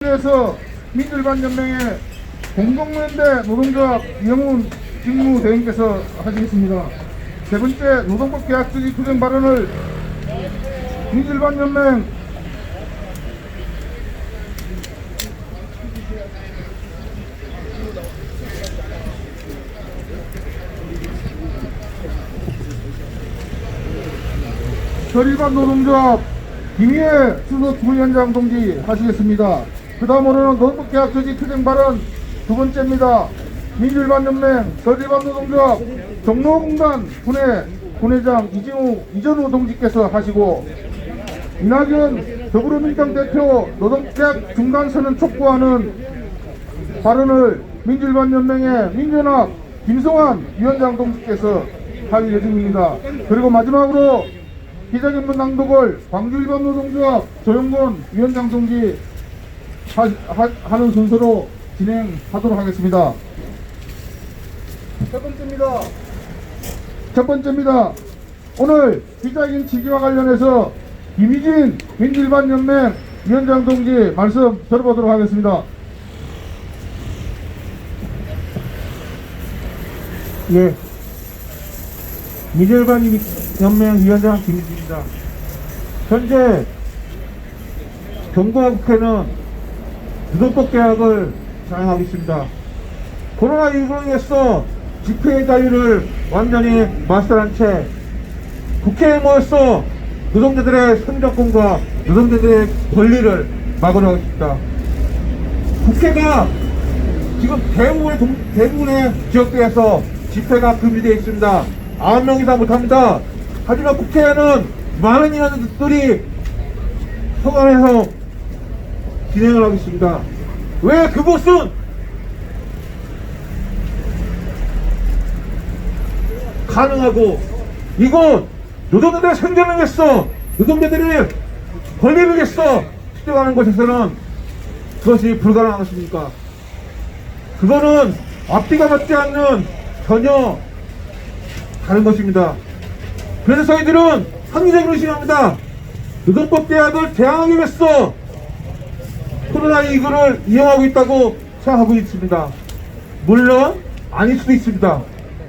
그래서 민주일반연맹의 공동연대 노동조합 이영훈 직무대행께서 하시겠습니다. 세 번째 노동법 계약주의 투쟁 발언을 민주일반연맹 서일반 노동조합 김희애 수석 부위원장 동지 하시겠습니다. 그 다음으로는 노동법 계약 저지 투쟁 발언 두 번째입니다. 민주일반연맹 서일반 노동조합 종로공단 분회장 이전우 동지께서 하시고, 이낙연 더불어민주당 대표 노동계약 중단선언 촉구하는 발언을 민주일반연맹의 민연합 김성환 위원장 동지께서 할 예정입니다. 그리고 마지막으로 기자견문 낭독을 광주일반노동조합 조영권 위원장 동지 하는 순서로 진행하도록 하겠습니다. 첫 번째입니다. 오늘 기자회견 취지와 관련해서 김희진 민주일반연맹 위원장 동지 말씀 들어보도록 하겠습니다. 예, 민주일반연맹 위원장 김희진입니다. 현재 정부와 국회는 노동법 개혁을 장악하고 있습니다. 코로나19로 인해서 집회 자유를 완전히 마스터한 채 국회에 모여서 노동자들의 선정권과 노동자들의 권리를 막으려고 있습니다. 국회가 지금 대부분의 지역대에서 집회가 금지되어 있습니다. 9명 이상 못합니다. 하지만 국회에는 많은 인원들이 허가해서 진행을 하고 있습니다. 왜 그곳은 가능하고 이곳 노동자들의 생존을 위해서 노동자들의 권리를 위해서 투쟁하는 곳에서는 그것이 불가능한 것입니까? 그거는 앞뒤가 맞지 않는 전혀 다른 것입니다. 그래서 저희들은 합리적으로 의심합니다. 노동법 개혁을 대항하기 위해서 코로나19를 이용하고 있다고 생각하고 있습니다. 물론 아닐 수도 있습니다.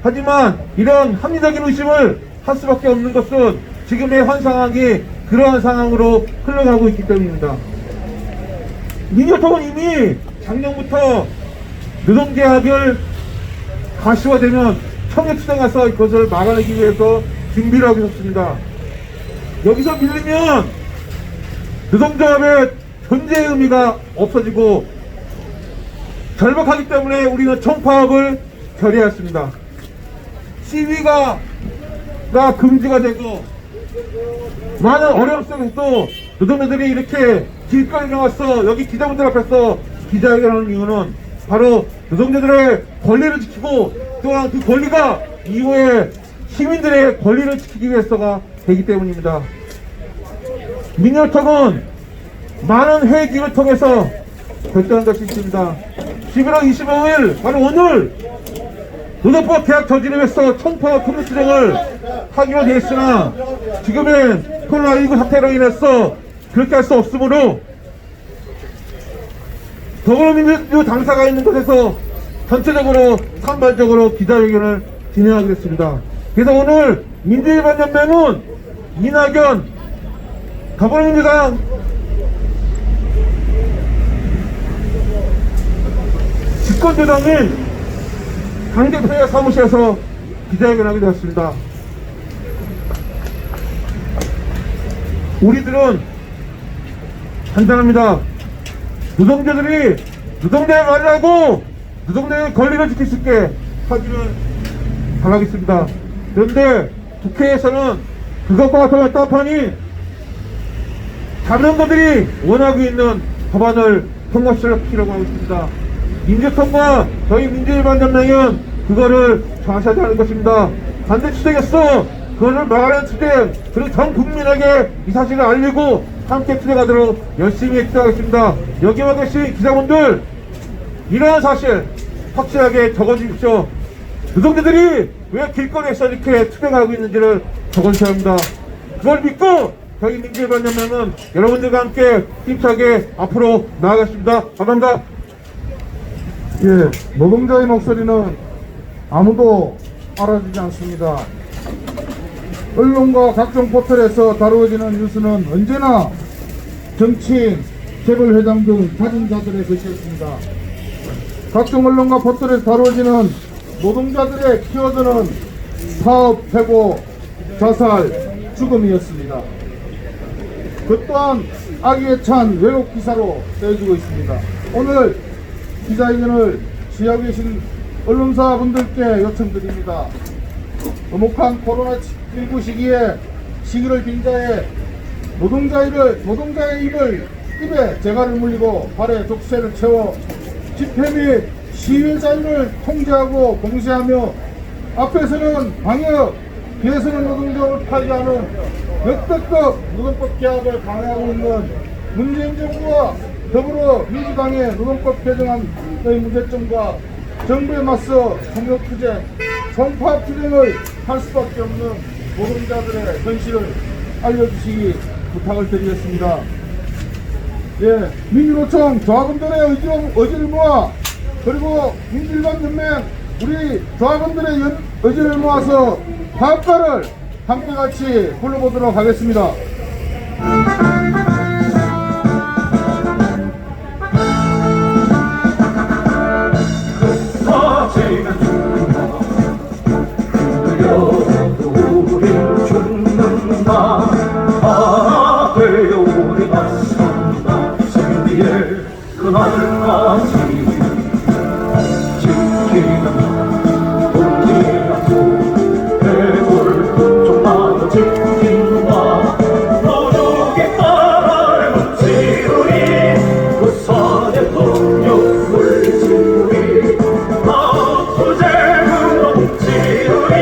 하지만 이런 합리적인 의심을 할 수밖에 없는 것은 지금의 현 상황이 그러한 상황으로 흘러가고 있기 때문입니다. 민주통은 이미 작년부터 노동계약을 가시화되면 청약투쟁해서 이것을 막아내기 위해서 준비를 하고 있었습니다. 여기서 밀리면 노동조합의 존재의 의미가 없어지고 절박하기 때문에 우리는 총파업을 결의했습니다. 시위가 금지가 되고 많은 어려움 속에서도 노동자들이 이렇게 길거리에 나와서 여기 기자분들 앞에서 기자회견하는 이유는 바로 노동자들의 권리를 지키고 또한 그 권리가 이후에 시민들의 권리를 지키기 위해서가 되기 때문입니다. 민주통은 많은 회기를 통해서 결정한 것이 있습니다. 11월 25일 바로 오늘 노동법 계약 저지를 위해서 총파업 금지투쟁을 하기로 되어 있으나 지금의 코로나19 사태로 인해서 그렇게 할 수 없으므로 더불어민주 당사가 있는 곳에서 전체적으로 산발적으로 기자회견을 진행하게 됐습니다. 그래서 오늘 민주일반연맹은 이낙연 더불어민주당 집권여당인 강 대표의 사무실에서 기자회견하게 되었습니다. 우리들은 간단합니다. 노동자들이 노동자의 말을 하고 노동자의 권리를 지킬 수 있게 하기를 바라겠습니다. 그런데 국회에서는 그것과 같은 답하니 다른 것들이 원하고 있는 법안을 통과시키려고 하고 있습니다. 민주통과 저희 민주일반연맹은 그거를 좌시하는 것입니다. 반대 투쟁했어. 그거를 막아내는 투쟁, 그리고 전 국민에게 이 사실을 알리고 함께 투쟁하도록 열심히 투쟁하겠습니다. 여기와 계신 기자분들, 이러한 사실 확실하게 적어주십시오. 노동자들이 왜 길거리에서 이렇게 투쟁하고 있는지를 적어주셔야 합니다. 그걸 믿고 저희 민주반연맹은 여러분들과 함께 힘차게 앞으로 나아가겠습니다. 감사합니다. 예, 노동자의 목소리는 아무도 알아주지 않습니다. 언론과 각종 포털에서 다루어지는 뉴스는 언제나 정치인, 재벌회장 등 가진 자들의 것이었습니다. 각종 언론과 포털에서 다루어지는 노동자들의 키워드는 사업 폐고, 자살, 죽음이었습니다. 그 또한 악의에 찬 왜곡 기사로 쓰여지고 있습니다. 오늘 기자회견을 지하에 계신 언론사 분들께 요청드립니다. 엄혹한 코로나19 시기를 빙자해 노동자의 입에 재갈을 물리고 발에 독세를 채워 집회 및 시위 자유를 통제하고 봉쇄하며 앞에서는 방역, 뒤에서는 노동자를 파괴하는 역대급 노동법 개혁을 강행하고 있는 문재인 정부와 더불어 민주당의 노동법 개정안의 문제점과 정부에 맞서 폭력투쟁, 성파투쟁을 할 수밖에 없는 노동자들의 현실을 알려주시기 부탁을 드리겠습니다. 예, 민주노총 조합원들의 의지를 모아 그리고 민주일반연맹 우리 조합원들의 의지를 모아서 파업가를 함께 같이 불러보도록 하겠습니다. 우린 죽는다. 하나 되어 우리 맞선다. 승리의 그날까지 지키는 동지라도 해골 좀만 지킨다. 노력에 따라 묻지우리 부산의 동력 물지우리 투쟁으로 묻지우리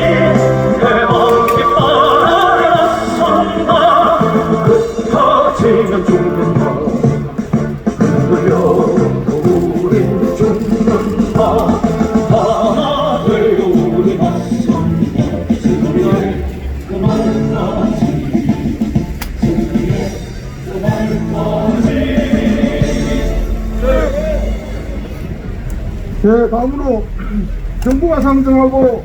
대박이 따라선다. 흩어지면 죽는다. 흔들려 우린 죽는다. 하나 되어 우리 맞선다. 승리의 그날까지 승리의 그날까지. 네, 다음으로 정부가 상정하고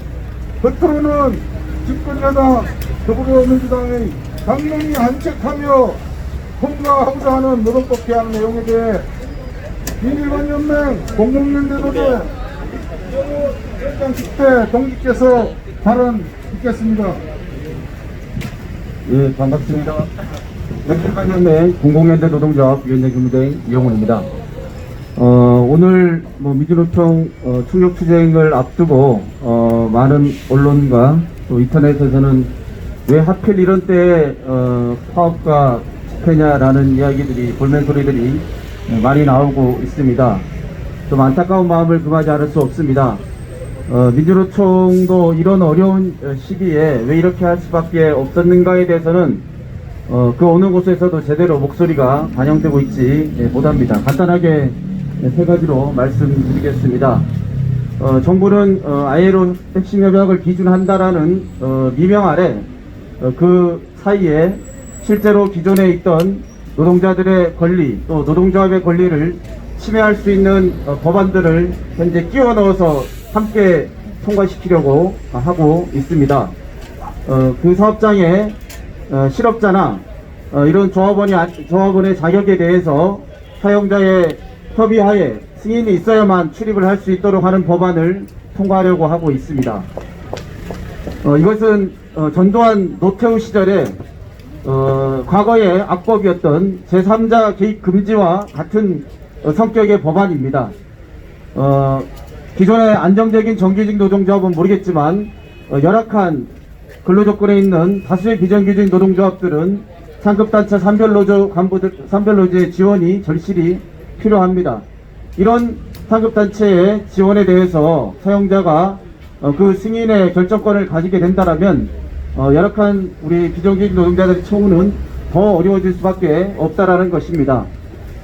겉으로는 집권여당 더불어민주당의 당론이 한책하며 통과하고자 하는 노동법 개혁 내용에 대해 민주일반연맹 공공연대 노조 현장 10대 동지께서 발언 있겠습니다. 예, 반갑습니다. 민주일반연맹 공공연대 노동조합 위원장 김무대 이영훈입니다. 오늘 민주노총 충격투쟁을 앞두고 많은 언론과 또 인터넷에서는 왜 하필 이런 때에 파업과 집회냐라는 이야기들이 볼멘 소리들이 많이 나오고 있습니다. 좀 안타까운 마음을 금하지 않을 수 없습니다. 민주노총도 이런 어려운 시기에 왜 이렇게 할 수밖에 없었는가에 대해서는 그 어느 곳에서도 제대로 목소리가 반영되고 있지 못합니다. 간단하게 세 가지로 말씀드리겠습니다. 정부는 ILO 핵심 협약을 기준한다라는 미명 아래 그 사이에 실제로 기존에 있던 노동자들의 권리 또 노동조합의 권리를 침해할 수 있는 법안들을 현재 끼워 넣어서 함께 통과시키려고 하고 있습니다. 그 사업장에 실업자나 이런 조합원의 자격에 대해서 사용자의 협의하에 승인이 있어야만 출입을 할 수 있도록 하는 법안을 통과하려고 하고 있습니다. 이것은 전두환 노태우 시절에 과거의 악법이었던 제3자 개입 금지와 같은 성격의 법안입니다. 기존의 안정적인 정규직 노동조합은 모르겠지만 열악한 근로조건에 있는 다수의 비정규직 노동조합들은 상급단체 산별노조의 지원이 절실히 필요합니다. 이런 상급단체의 지원에 대해서 사용자가 그 승인의 결정권을 가지게 된다면 열악한 우리 비정규직 노동자들의 처우는 더 어려워질 수밖에 없다라는 것입니다.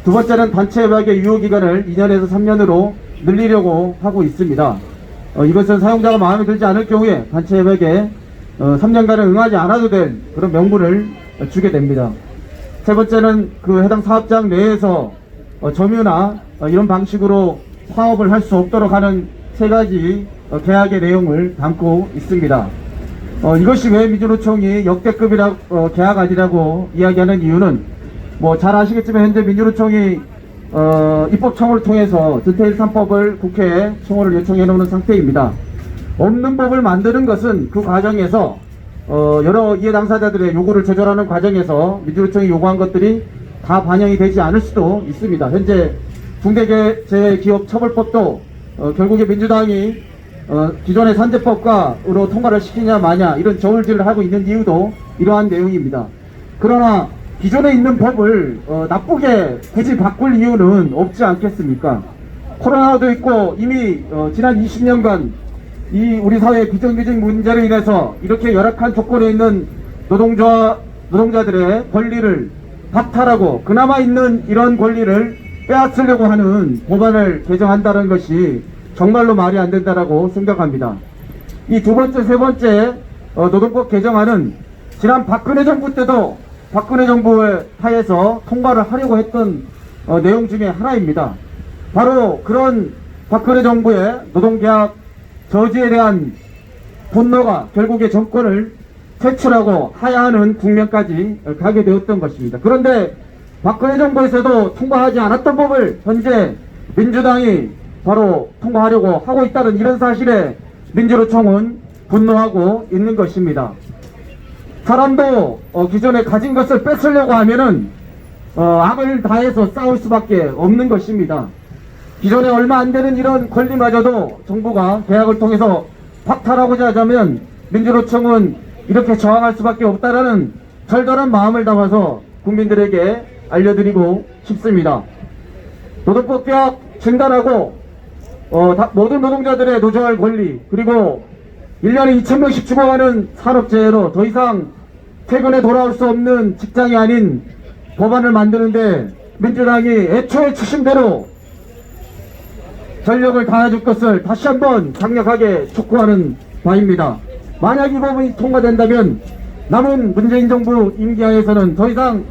두 번째는 단체 협약의 유효기간을 2년에서 3년으로 늘리려고 하고 있습니다. 이것은 사용자가 마음에 들지 않을 경우에 단체 협약에 3년간은 응하지 않아도 될 그런 명분을 주게 됩니다. 세 번째는 그 해당 사업장 내에서 점유나 이런 방식으로 사업을 할 수 없도록 하는 세 가지 계약의 내용을 담고 있습니다. 이것이 왜 민주노총이 역대급이라 계약 아니라고 이야기하는 이유는 뭐 잘 아시겠지만 현재 민주노총이 입법청을 통해서 디테일 3법을 국회에 청원을 요청해 놓는 상태입니다. 없는 법을 만드는 것은 그 과정에서 여러 이해 당사자들의 요구를 조절하는 과정에서 민주노총이 요구한 것들이 다 반영이 되지 않을 수도 있습니다. 현재 중대재해기업처벌법도 결국에 민주당이 기존의 산재법과로 통과를 시키냐 마냐 이런 저울질을 하고 있는 이유도 이러한 내용입니다. 그러나 기존에 있는 법을 나쁘게 굳이 바꿀 이유는 없지 않겠습니까? 코로나도 있고 이미 지난 20년간 이 우리 사회의 비정규직 문제로 인해서 이렇게 열악한 조건에 있는 노동자들의 권리를 박탈하고 그나마 있는 이런 권리를 빼앗으려고 하는 법안을 개정한다는 것이 정말로 말이 안 된다라고 생각합니다. 이 두 번째, 세 번째 노동법 개정안은 지난 박근혜 정부 때도 박근혜 정부의 하에서 통과를 하려고 했던 내용 중에 하나입니다. 바로 그런 박근혜 정부의 노동계약 저지에 대한 분노가 결국에 정권을 퇴출하고 하야하는 국면까지 가게 되었던 것입니다. 그런데 박근혜 정부에서도 통과하지 않았던 법을 현재 민주당이 바로 통과하려고 하고 있다는 이런 사실에 민주노총은 분노하고 있는 것입니다. 사람도 기존에 가진 것을 뺏으려고 하면은 악을 다해서 싸울 수밖에 없는 것입니다. 기존에 얼마 안 되는 이런 권리마저도 정부가 계약을 통해서 박탈하고자 하자면 민주노총은 이렇게 저항할 수밖에 없다라는 절절한 마음을 담아서 국민들에게 알려드리고 싶습니다. 노동법 개혁 중단하고 모든 노동자들의 노조할 권리 그리고 1년에 2,000명씩 죽어가는 산업재해로 더 이상 퇴근에 돌아올 수 없는 직장이 아닌 법안을 만드는데 민주당이 애초에 추심대로 전력을 다해줄 것을 다시 한번 강력하게 촉구하는 바입니다. 만약 이 법이 통과된다면 남은 문재인 정부 임기하에서는 더 이상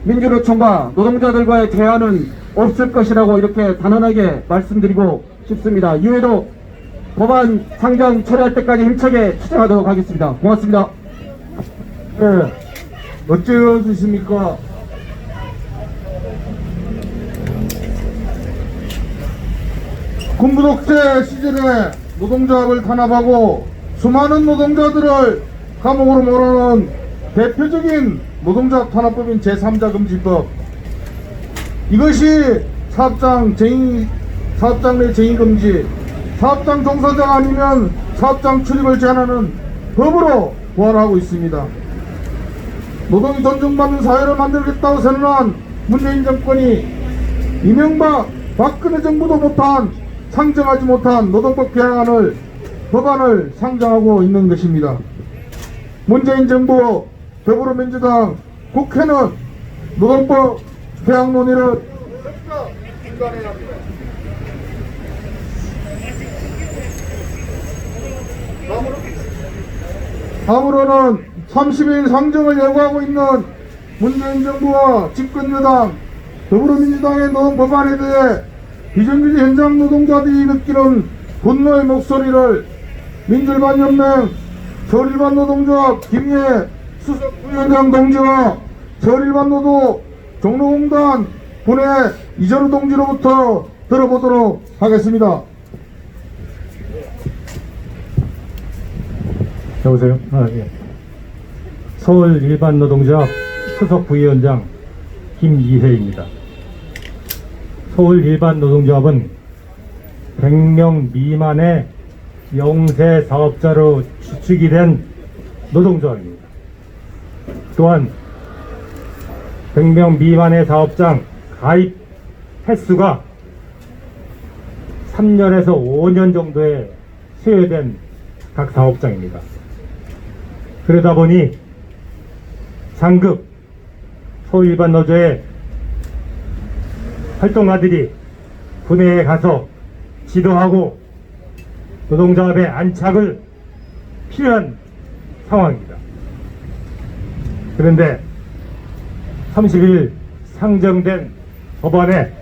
민주노총과 노동자들과의 대화는 없을 것이라고 이렇게 단언하게 말씀드리고 싶습니다. 이후에도 법안 상정 처리할 때까지 힘차게 추진하도록 하겠습니다. 고맙습니다. 네, 어찌하십니까? 군부 독재 시절에 노동조합을 탄압하고 수많은 노동자들을 감옥으로 몰아넣은 대표적인 노동조합 탄압법인 제3자 금지법, 이것이 사업장 내 쟁의금지, 사업장 종사자가 아니면 사업장 출입을 제한하는 법으로 부활하고 있습니다. 노동이 존중받는 사회를 만들겠다고 선언한 문재인 정권이 이명박, 박근혜 정부도 상정하지 못한 노동법 개혁안을 법안을 상정하고 있는 것입니다. 문재인 정부, 더불어민주당, 국회는 노동법 개혁 논의를 중단해야 합니다. 다음으로는 30일 상정을 요구하고 있는 문재인 정부와 집권여당 더불어민주당의 노동 법안에 대해 비정규직 현장 노동자들이 느끼는 분노의 목소리를 민주일반연맹 서울일반 노동조합 김예 수석 부위원장 동지와 서울일반 노조 종로공단 분해 이전우 동지로부터 들어보도록 하겠습니다. 여보세요? 예. 서울 일반 노동조합 수석 부위원장 김이혜입니다. 서울 일반 노동조합은 100명 미만의 영세 사업자로 추측이 된 노동조합입니다. 또한 100명 미만의 사업장 가입 횟수가 3년에서 5년 정도에 소요된 각 사업장입니다. 그러다 보니 상급 서울일반노조의 활동가들이 분해에 가서 지도하고 노동조합의 안착을 필요한 상황입니다. 그런데 30일 상정된 법안에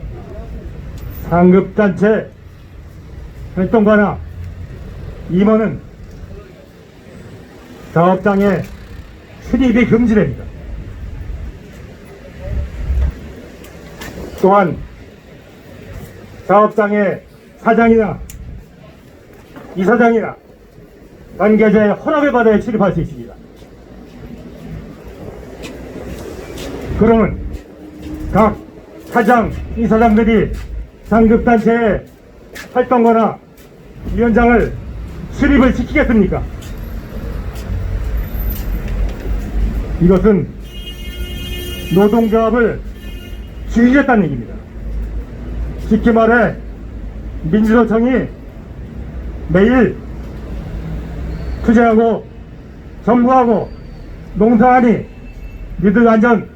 상급단체 활동가나 임원은 사업장에 출입이 금지됩니다. 또한 사업장의 사장이나 이사장이나 관계자의 허락을 받아야 출입할 수 있습니다. 그러면 각 사장, 이사장들이 상급단체의 활동거나 위원장을 출입을 시키겠습니까? 이것은 노동조합을 죽이겠다는 얘기입니다. 쉽게 말해 민주노총이 매일 투쟁하고 정부하고 농사하니 니들 완전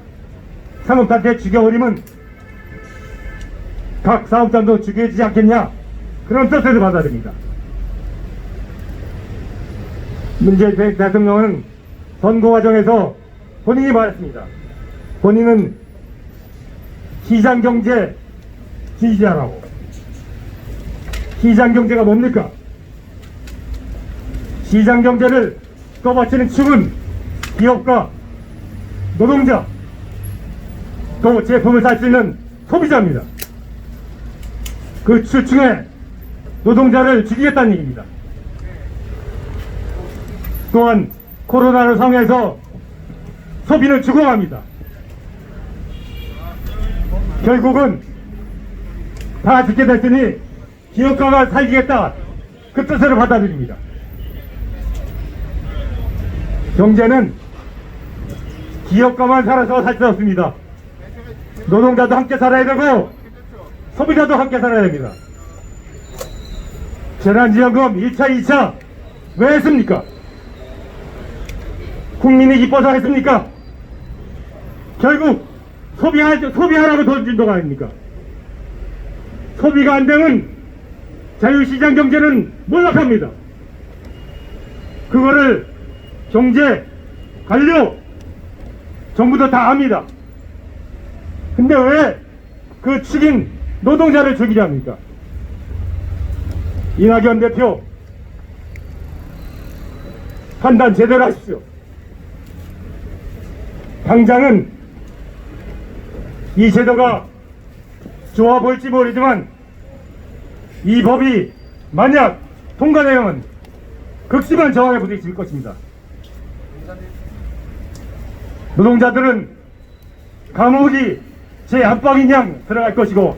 상업단체 죽여버리면 각 사업장도 죽여지지 않겠냐, 그런 뜻을 받아들입니다. 문재인 대통령은 선거 과정에서 본인이 말했습니다. 본인은 시장경제 지지자라고. 시장경제가 뭡니까? 시장경제를 떠받치는 축은 기업가, 노동자, 또 제품을 살 수 있는 소비자입니다. 그 추층에 노동자를 죽이겠다는 얘기입니다. 또한 코로나로 상해서 소비는 죽어갑니다. 결국은 다 죽게 됐으니 기업가가 살리겠다, 그 뜻으로 받아들입니다. 경제는 기업가만 살아서 살 수 없습니다. 노동자도 함께 살아야 되고 소비자도 함께 살아야 됩니다. 재난지원금 1차, 2차 왜 했습니까? 국민이 기뻐서 했습니까? 결국 소비하라고 돈 준 거 아닙니까? 소비가 안 되면 자유시장 경제는 몰락합니다. 그거를 경제, 관료, 정부도 다 압니다. 근데 왜 그 축인 노동자를 죽이려 합니까? 이낙연 대표, 판단 제대로 하십시오. 당장은 이 제도가 좋아 보일지 모르지만 이 법이 만약 통과되면 극심한 저항에 부딪힐 것입니다. 노동자들은 감옥이 제 압박인 양 들어갈 것이고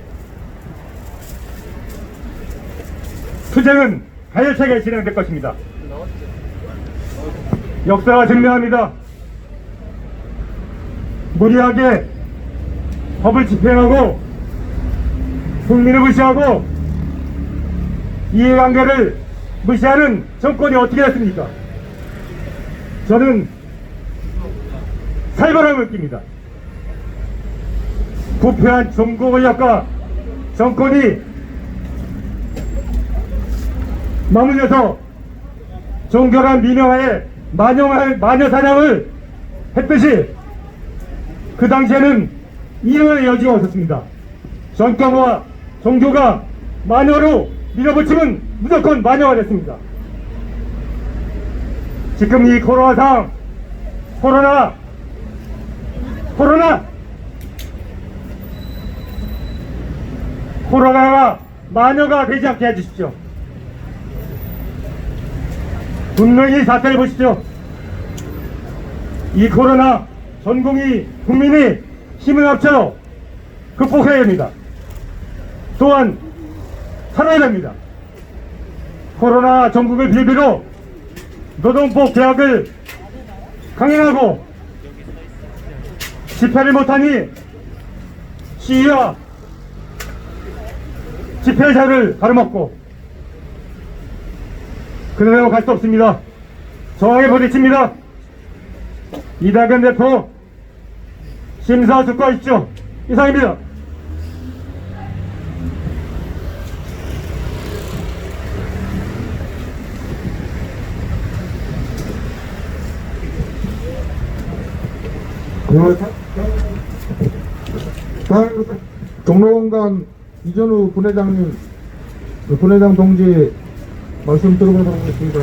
투쟁은 가열차게 진행될 것입니다. 역사가 증명합니다. 무리하게 법을 집행하고 국민을 무시하고 이해관계를 무시하는 정권이 어떻게 됐습니까? 저는 살벌함을 느낍니다. 부패한 정부 권력과 정권이 맞물려서 종결한 민영화에 마녀 사냥을 했듯이 그 당시에는 이혼의 여지가 없었습니다. 정권과 종교가 마녀로 밀어붙이면 무조건 마녀가 됐습니다. 지금 이 코로나 상황, 코로나가 마녀가 되지 않게 해주십시오. 분명히 사태를 보십시오. 이 코로나 전 국민이 힘을 합쳐 극복해야 됩니다. 또한 살아야 됩니다. 코로나 전국을 빌비로 노동법 개혁을 강행하고 집회를 못하니 시위와 집회 자유를 가로막고 그대로 갈 수 없습니다. 저항에 부딪힙니다. 이낙연 대표 심사숙고하십시오. 이상입니다. 다음 종로공단 이전우 분회장님, 분회장 동지 말씀 들어보도록 하겠습니다.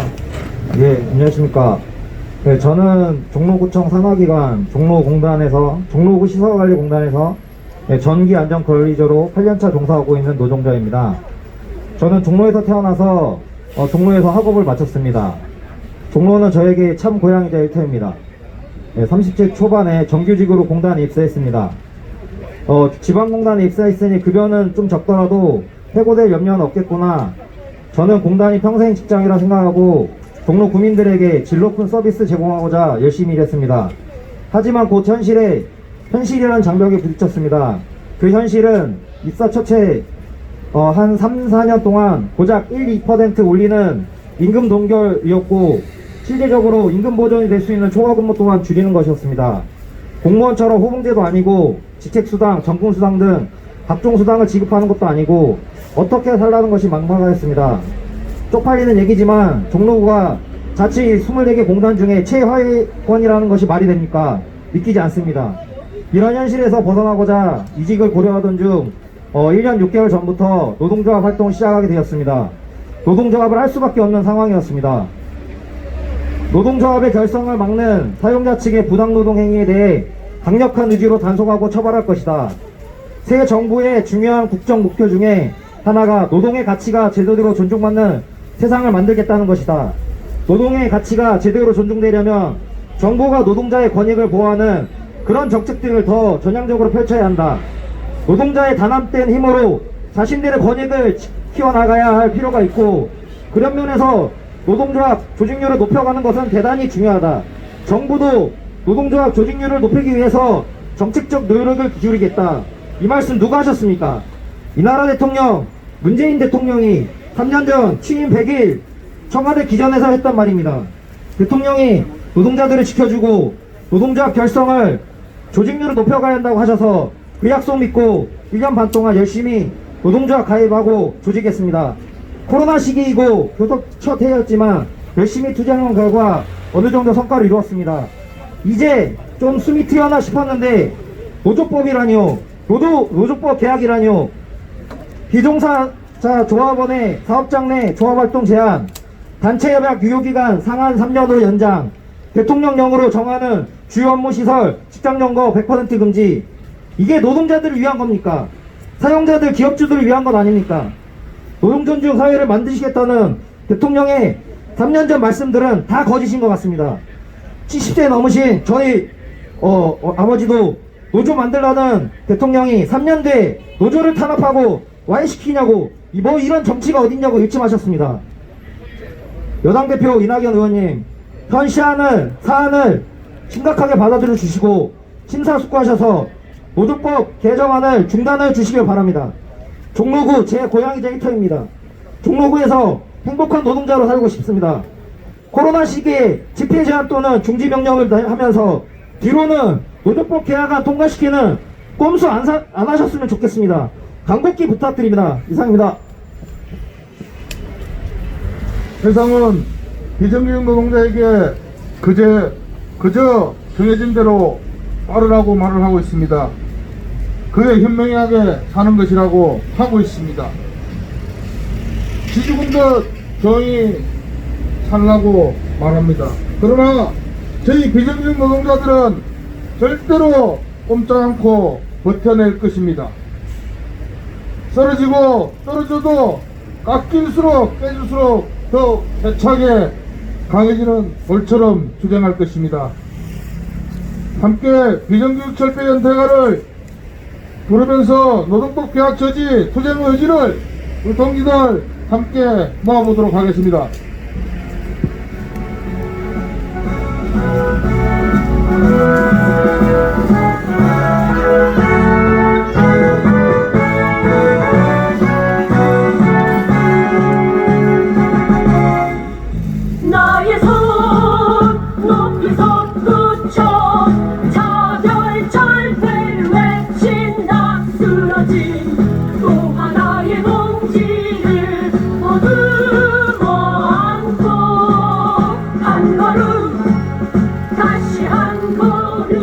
예, 안녕하십니까. 네, 저는 종로구청 산하기관 종로구 시설관리공단에서 전기안전관리자로 8년차 종사하고 있는 노동자입니다. 저는 종로에서 태어나서 종로에서 학업을 마쳤습니다. 종로는 저에게 참 고향이자 일터입니다. 30대 초반에 정규직으로 공단에 입사했습니다. 지방공단에 입사했으니 급여는 좀 적더라도 해고될 염려는 없겠구나. 저는 공단이 평생 직장이라 생각하고 종로 구민들에게 질 높은 서비스 제공하고자 열심히 일했습니다. 하지만 곧 현실이라는 장벽에 부딪혔습니다. 그 현실은 입사 첫해 한 3, 4년 동안 고작 1, 2% 올리는 임금 동결이었고 실제적으로 임금 보전이 될 수 있는 초과근무 또한 줄이는 것이었습니다. 공무원처럼 호봉제도 아니고 직책수당, 정품수당 등 각종 수당을 지급하는 것도 아니고 어떻게 살라는 것이 막막하였습니다. 쪽팔리는 얘기지만 종로구가 자칫 24개 공단 중에 최하위권이라는 것이 말이 됩니까? 믿기지 않습니다. 이런 현실에서 벗어나고자 이직을 고려하던 중 1년 6개월 전부터 노동조합 활동을 시작하게 되었습니다. 노동조합을 할 수밖에 없는 상황이었습니다. 노동조합의 결성을 막는 사용자 측의 부당노동 행위에 대해 강력한 의지로 단속하고 처벌할 것이다. 새 정부의 중요한 국정 목표 중에 하나가 노동의 가치가 제대로 존중받는 세상을 만들겠다는 것이다. 노동의 가치가 제대로 존중되려면 정부가 노동자의 권익을 보호하는 그런 정책들을 더 전향적으로 펼쳐야 한다. 노동자의 단합된 힘으로 자신들의 권익을 키워나가야 할 필요가 있고, 그런 면에서 노동조합 조직률을 높여가는 것은 대단히 중요하다. 정부도 노동조합 조직률을 높이기 위해서 정책적 노력을 기울이겠다. 이 말씀 누가 하셨습니까? 이 나라 대통령 문재인 대통령이 3년 전 취임 100일 청와대 기전에서 했단 말입니다. 대통령이 노동자들을 지켜주고 노동조합 결성을 조직률을 높여가야 한다고 하셔서 그 약속 믿고 1년 반 동안 열심히 노동조합 가입하고 조직했습니다. 코로나 시기이고 교섭 첫 해였지만 열심히 투쟁한 결과 어느 정도 성과를 이루었습니다. 이제 좀 숨이 트여나 싶었는데 노조법이라뇨, 노조법 계약이라뇨, 비종사자 조합원의 사업장 내 조합활동 제한, 단체협약 유효기간 상한 3년으로 연장, 대통령령으로 정하는 주요 업무시설 직장연거 100% 금지. 이게 노동자들을 위한 겁니까? 사용자들, 기업주들을 위한 건 아닙니까? 노동존중 사회를 만드시겠다는 대통령의 3년 전 말씀들은 다 거짓인 것 같습니다. 70세 넘으신 저희 아버지도 노조 만들라는 대통령이 3년 뒤에 노조를 탄압하고 와해시키냐고 뭐 이런 정치가 어딨냐고 일침하셨습니다. 여당 대표 이낙연 의원님, 현 사안을 심각하게 받아들여 주시고 심사숙고하셔서 노조법 개정안을 중단해 주시길 바랍니다. 종로구 제 고향이자 일터입니다. 종로구에서 행복한 노동자로 살고 싶습니다. 코로나 시기에 집회 제한 또는 중지 명령을 하면서 뒤로는 노조법 개혁안 통과시키는 꼼수 안 하셨으면 좋겠습니다. 간곡히 부탁드립니다. 이상입니다. 세상은 비정규직 노동자에게 그저 정해진 대로 따르라고 말을 하고 있습니다. 그에 현명하게 사는 것이라고 하고 있습니다. 쥐죽은 듯 조용히 살라고 말합니다. 그러나 저희 비정규직 노동자들은 절대로 꼼짝 않고 버텨낼 것입니다. 쓰러지고 떨어져도 깎일수록 깨질수록 더 세차게 강해지는 돌처럼 투쟁할 것입니다. 함께 비정규직 철폐 연대가를 부르면서 노동법 계약 저지 투쟁 의지를 우리 동지들 함께 모아보도록 하겠습니다. 나의 손 높이 솟구쳐 차별 철폐를 외친다. 쓰러진 또 하나의 동지를 어둠어 안고 한 걸음 다시 한 걸음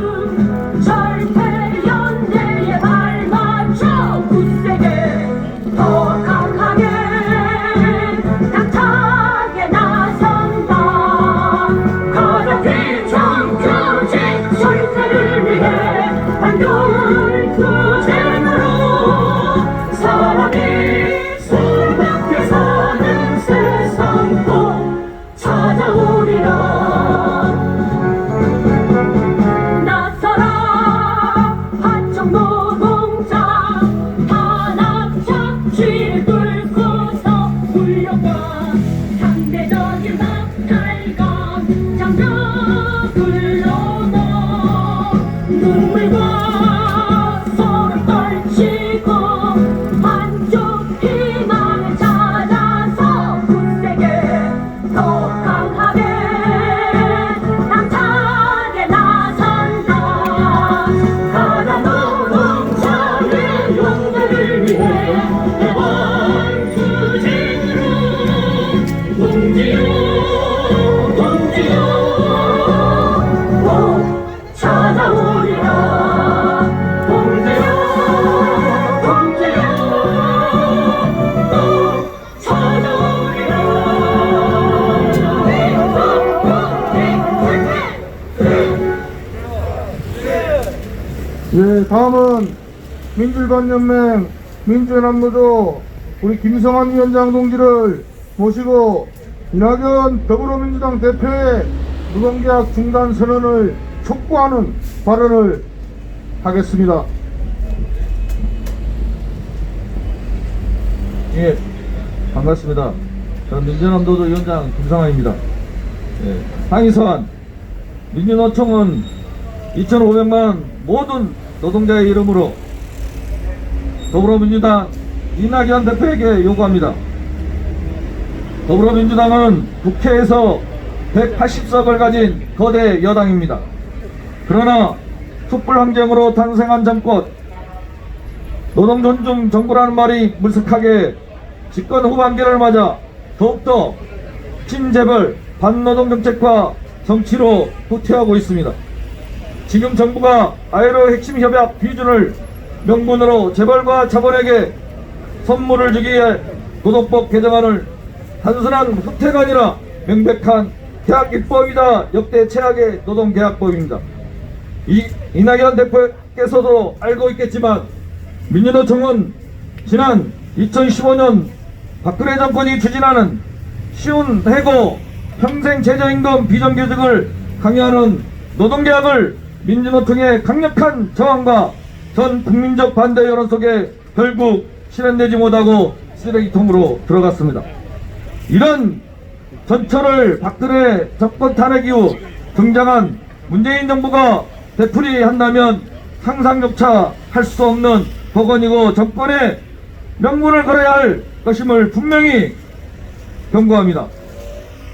다음은 민주일반연맹 민주연합노조 우리 김성환 위원장 동지를 모시고 이낙연 더불어민주당 대표의 노동계약 중단 선언을 촉구하는 발언을 하겠습니다. 예, 반갑습니다. 저는 민주연합노조 위원장 김성환입니다. 예, 항의서한 민주노총은 2,500만 모든 노동자의 이름으로 더불어민주당 이낙연 대표에게 요구합니다. 더불어민주당은 국회에서 180석을 가진 거대 여당입니다. 그러나 촛불 항쟁으로 탄생한 정권, 노동 존중 정부라는 말이 물색하게 집권 후반기를 맞아 더욱더 친재벌 반노동 정책과 정치로 후퇴하고 있습니다. 지금 정부가 아이로 핵심 협약 비준을 명분으로 재벌과 자본에게 선물을 주기 위해 노동법 개정안을 단순한 후퇴가 아니라 명백한 계약 입법이다. 역대 최악의 노동계약법입니다. 이낙연 대표께서도 알고 있겠지만 민주노총은 지난 2015년 박근혜 정권이 추진하는 쉬운 해고 평생 최저임금 비정규직을 강요하는 노동계약을 민주노총의 강력한 저항과 전 국민적 반대 여론 속에 결국 실현되지 못하고 쓰레기통으로 들어갔습니다. 이런 전철을 박근혜 정권 탄핵 이후 등장한 문재인 정부가 되풀이한다면 상상조차 할 수 없는 법원이고 정권에 명분을 걸어야 할 것임을 분명히 경고합니다.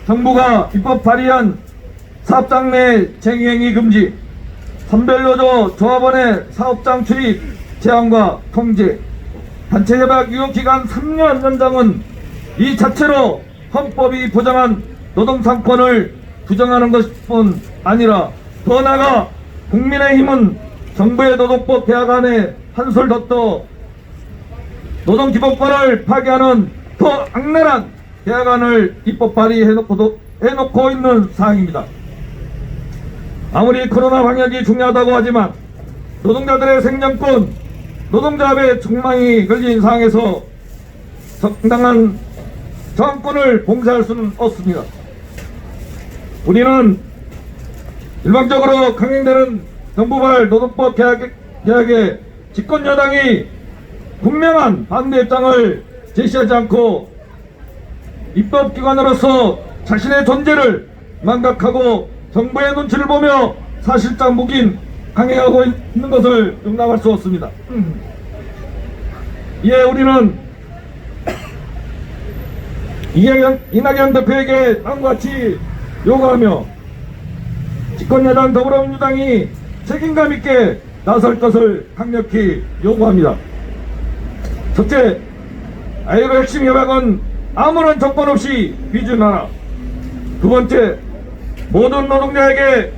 정부가 입법 발의한 사업장 내 쟁행위 금지, 선별노조 조합원의 사업장 출입 제한과 통제, 단체협약 유효기간 3년 연장은 이 자체로 헌법이 보장한 노동상권을 부정하는 것뿐 아니라 더 나아가 국민의힘은 정부의 노동법 개혁안에 한술 더 떠 노동기본권을 파괴하는 더 악랄한 개혁안을 입법 발의해놓고 있는 사항입니다. 아무리 코로나 방역이 중요하다고 하지만 노동자들의 생존권, 노동조합의 촉망이 걸린 상황에서 정당한 저항권을 봉쇄할 수는 없습니다. 우리는 일방적으로 강행되는 정부발 노동법 개혁에 집권여당이 분명한 반대 입장을 제시하지 않고 입법기관으로서 자신의 존재를 망각하고 정부의 눈치를 보며 사실상 묵인 강행하고 있는 것을 용납할 수 없습니다. 이에 우리는 이낙연 대표에게 다음과 같이 요구하며 집권여당 더불어민주당이 책임감 있게 나설 것을 강력히 요구합니다. 첫째, 아이로 핵심 협약은 아무런 조건 없이 비준하라. 두 번째, 모든 노동자에게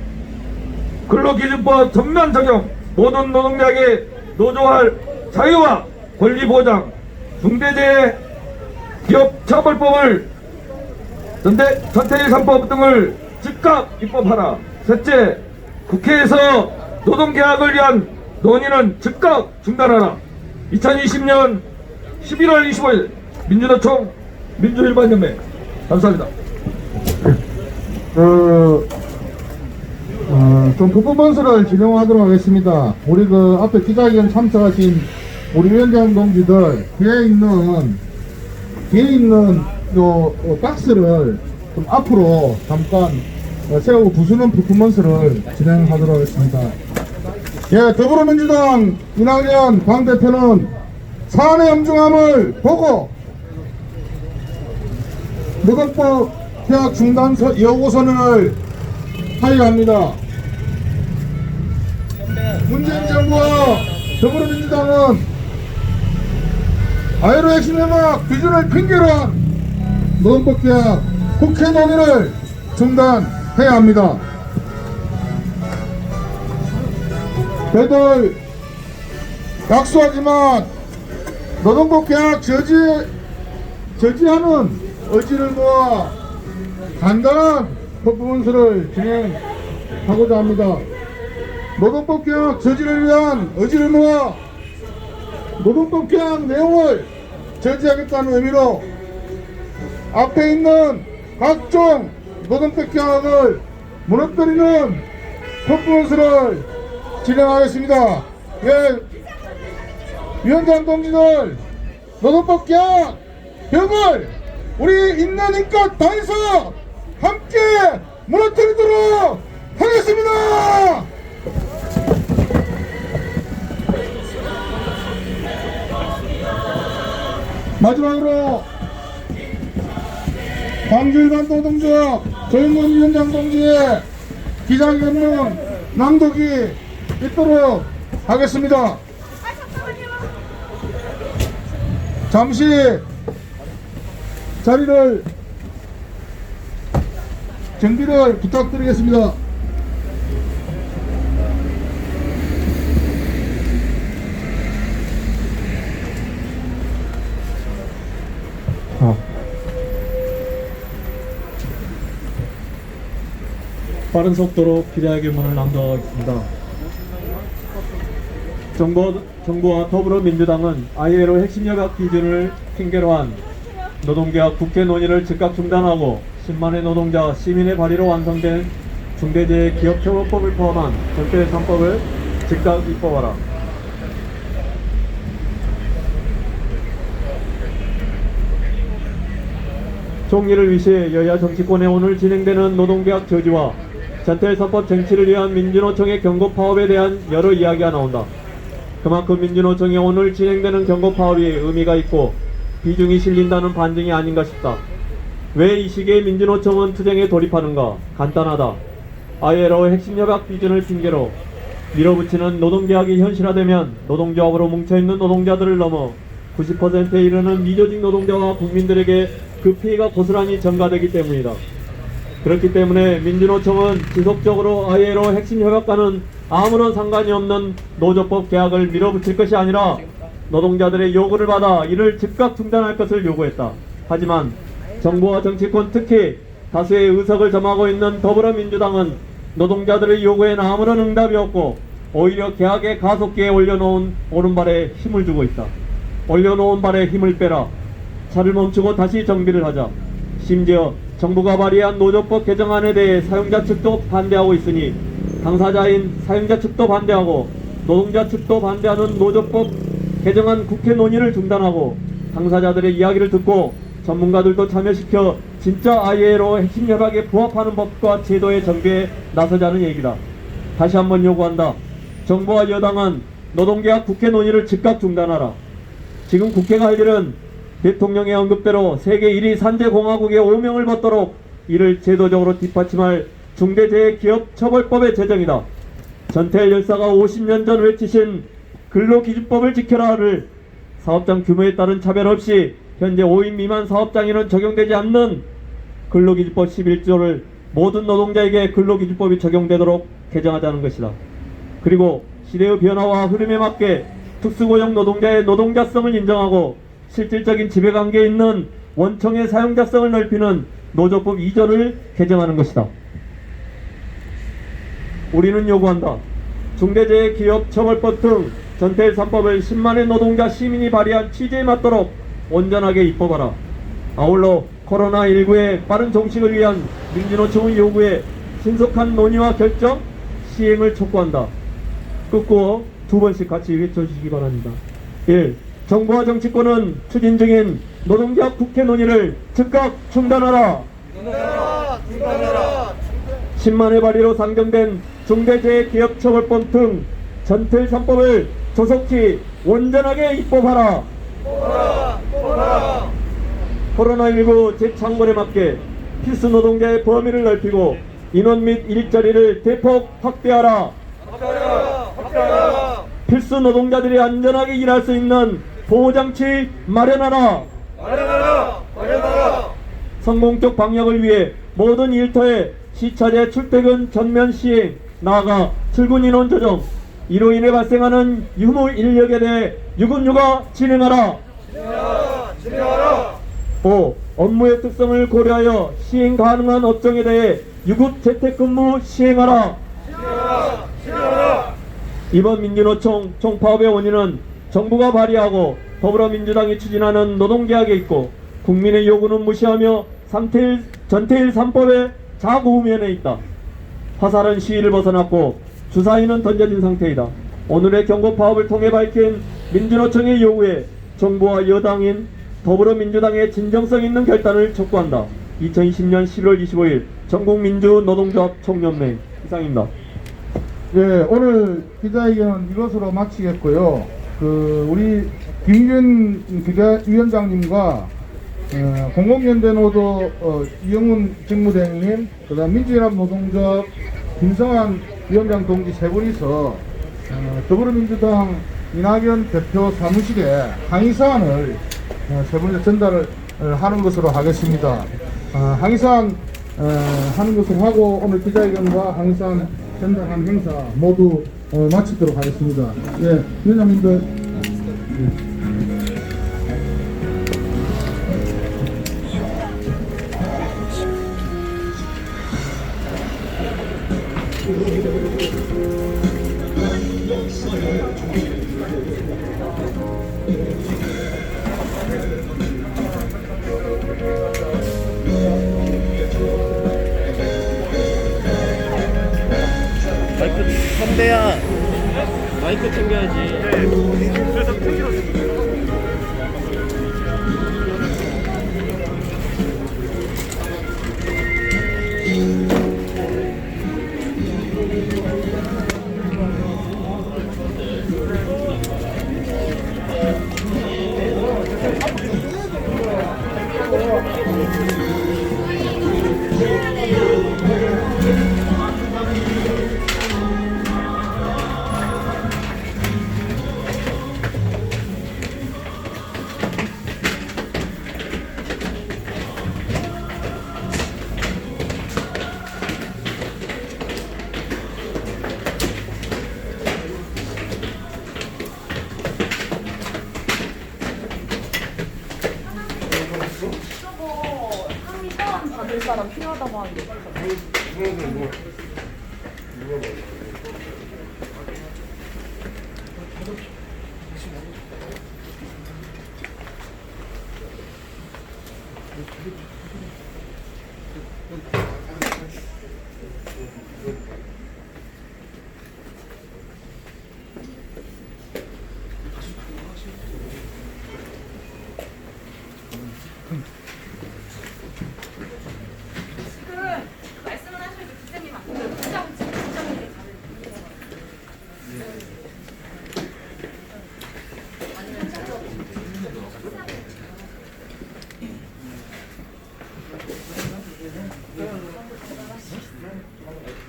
근로기준법 전면 적용, 모든 노동자에게 노조할 자유와 권리 보장, 중대재해 기업처벌법을 전태일 3법 등을 즉각 입법하라. 셋째, 국회에서 노동계약을 위한 논의는 즉각 중단하라. 2020년 11월 25일 민주노총 민주일반연맹. 감사합니다. 좀 퍼포먼스를 진행하도록 하겠습니다. 우리 앞에 기자회견 참석하신 우리 위원장 동지들 뒤에 있는 요 박스를 좀 앞으로 잠깐 세우고 부수는 퍼포먼스를 진행하도록 하겠습니다. 예, 더불어민주당 이낙연 당대표는 사안의 엄중함을 보고 노동법 계약 중단 여고선언을 하여합니다. 문재인 정부와 더불어민주당은 아이로 핵심 협약 비준을 핑계로 한 노동법 계약 국회 논의를 중단해야 합니다. 저희들 약속하지만 노동법 계약 저지하는 의지를 모아 간단한 퍼포먼스를 진행하고자 합니다. 노동법 개혁 저지를 위한 의지를 모아 노동법 개혁 내용을 저지하겠다는 의미로 앞에 있는 각종 노동법 개혁을 무너뜨리는 퍼포먼스를 진행하겠습니다. 예, 위원장 동지들, 노동법 개혁 벽을 우리 있는 힘껏 다해서 함께 무너뜨리도록 하겠습니다. 마지막으로 광주일반 노동조합 조영건 위원장 동지의 기자회견문 낭독이 있도록 하겠습니다. 잠시 자리를 정비를 부탁드리겠습니다. 빠른 속도로 기자회견문을 낭독하겠습니다. 정부와 더불어민주당은 ILO 핵심 협약 기준을 핑계로 한 노동개혁 국회 논의를 즉각 중단하고 10만의 노동자, 시민의 발의로 완성된 중대재해기업처벌법을 포함한 전체 3법을 즉각 입법하라. 총리를 위시해 여야 정치권에 오늘 진행되는 노동개혁 저지와 전태 3법 쟁취를 위한 민주노총의 경고 파업에 대한 여러 이야기가 나온다. 그만큼 민주노총이 오늘 진행되는 경고 파업이 의미가 있고 비중이 실린다는 반증이 아닌가 싶다. 왜 이 시기에 민주노총은 투쟁에 돌입하는가? 간단하다. ILO 핵심 협약 비준을 핑계로 밀어붙이는 노동개혁이 현실화되면 노동조합으로 뭉쳐있는 노동자들을 넘어 90%에 이르는 미조직 노동자와 국민들에게 그 피해가 고스란히 전가되기 때문이다. 그렇기 때문에 민주노총은 지속적으로 ILO 핵심 협약과는 아무런 상관이 없는 노조법 개혁을 밀어붙일 것이 아니라 노동자들의 요구를 받아 이를 즉각 중단할 것을 요구했다. 하지만 정부와 정치권, 특히 다수의 의석을 점하고 있는 더불어민주당은 노동자들의 요구에는 아무런 응답이 없고 오히려 개혁의 가속기에 올려놓은 오른발에 힘을 주고 있다. 올려놓은 발에 힘을 빼라. 차를 멈추고 다시 정비를 하자. 심지어 정부가 발의한 노조법 개정안에 대해 사용자 측도 반대하고 있으니 당사자인 사용자 측도 반대하고 노동자 측도 반대하는 노조법 개정안 국회 논의를 중단하고 당사자들의 이야기를 듣고 전문가들도 참여시켜 진짜 ILO 핵심 협약에 부합하는 법과 제도의 정비에 나서자는 얘기다. 다시 한번 요구한다. 정부와 여당은 노동개혁 국회 논의를 즉각 중단하라. 지금 국회가 할 일은 대통령의 언급대로 세계 1위 산재공화국의 오명을 받도록 이를 제도적으로 뒷받침할 중대재해기업처벌법의 제정이다. 전태일 열사가 50년 전 외치신 근로기준법을 지켜라를 사업장 규모에 따른 차별 없이 현재 5인 미만 사업장에는 적용되지 않는 근로기준법 11조를 모든 노동자에게 근로기준법이 적용되도록 개정하자는 것이다. 그리고 시대의 변화와 흐름에 맞게 특수고용 노동자의 노동자성을 인정하고 실질적인 지배관계에 있는 원청의 사용자성을 넓히는 노조법 2조를 개정하는 것이다. 우리는 요구한다. 중대재해기업처벌법 등 전태일 3법을 10만의 노동자 시민이 발의한 취지에 맞도록 온전하게 입법하라. 아울러 코로나19의 빠른 종식을 위한 민주노총의 요구에 신속한 논의와 결정, 시행을 촉구한다. 끝고 두 번씩 같이 외쳐주시기 바랍니다. 1. 정부와 정치권은 추진 중인 노동개혁 국회 논의를 즉각 중단하라. 10만의 발의로 상정된 중대재해기업처벌법 등 전태일 3법을 조속히 온전하게 입법하라. 코로나19 재창궐에 맞게 필수 노동자의 범위를 넓히고 인원 및 일자리를 대폭 확대하라. 필수 노동자들이 안전하게 일할 수 있는 보호장치 마련하라. 성공적 방역을 위해 모든 일터에 시차제 출퇴근 전면 시행, 나아가 출근 인원 조정, 이로 인해 발생하는 유무 인력에 대해 유급휴가 진행하라. 5. 업무의 특성을 고려하여 시행 가능한 업종에 대해 유급 재택근무 시행하라. 이번 민주노총 총파업의 원인은 정부가 발의하고 더불어민주당이 추진하는 노동계약에 있고 국민의 요구는 무시하며 전태일 3법의 자구우면에 있다. 화살은 시위를 벗어났고 주사위는 던져진 상태이다. 오늘의 경고파업을 통해 밝힌 민주노총의 요구에 정부와 여당인 더불어민주당의 진정성 있는 결단을 촉구한다. 2020년 11월 25일 전국민주노동조합 총연맹 이상입니다. 예, 오늘 기자회견은 이것으로 마치겠고요. 우리 김윤 위원장님과 공공연대노조 이영훈 직무대행님, 그다음 민주연합노동조합 김성환 위원장 동지 세 분이서 더불어민주당 이낙연 대표 사무실에 항의사안을 세 분에 전달을 하는 것으로 하겠습니다. 항의사안 하는 것으로 하고 오늘 기자회견과 항의사안 전달한 행사 모두 마치도록 하겠습니다. 예, 위원장님들. 선배야 마이크 챙겨야지. 항의 사안 받을 사람 필요하다고 하는데. 말씀을 하시면서 기자님 앞으로 기자분들이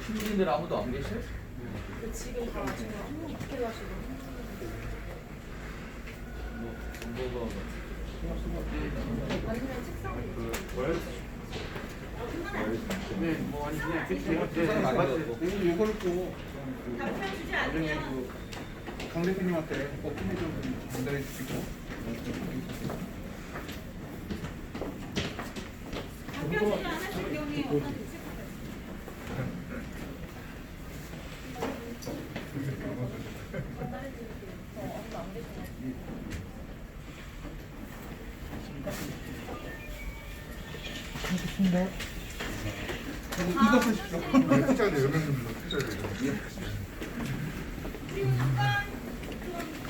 신진들 아무도 안 계셔? 지금 다 지금 어떻게 하시고? 아니면 책상을 이거를 또 답변 주지 않으면 강 대표님한테 꼭 좀 전달해 주시고. 답변 주지 않으실 경우에 어떤 대책 이거 쓰십시오. 특장대 연명 좀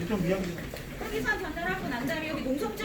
좀 미안해. 여기서 전달하고 난 다음에 여기 농성주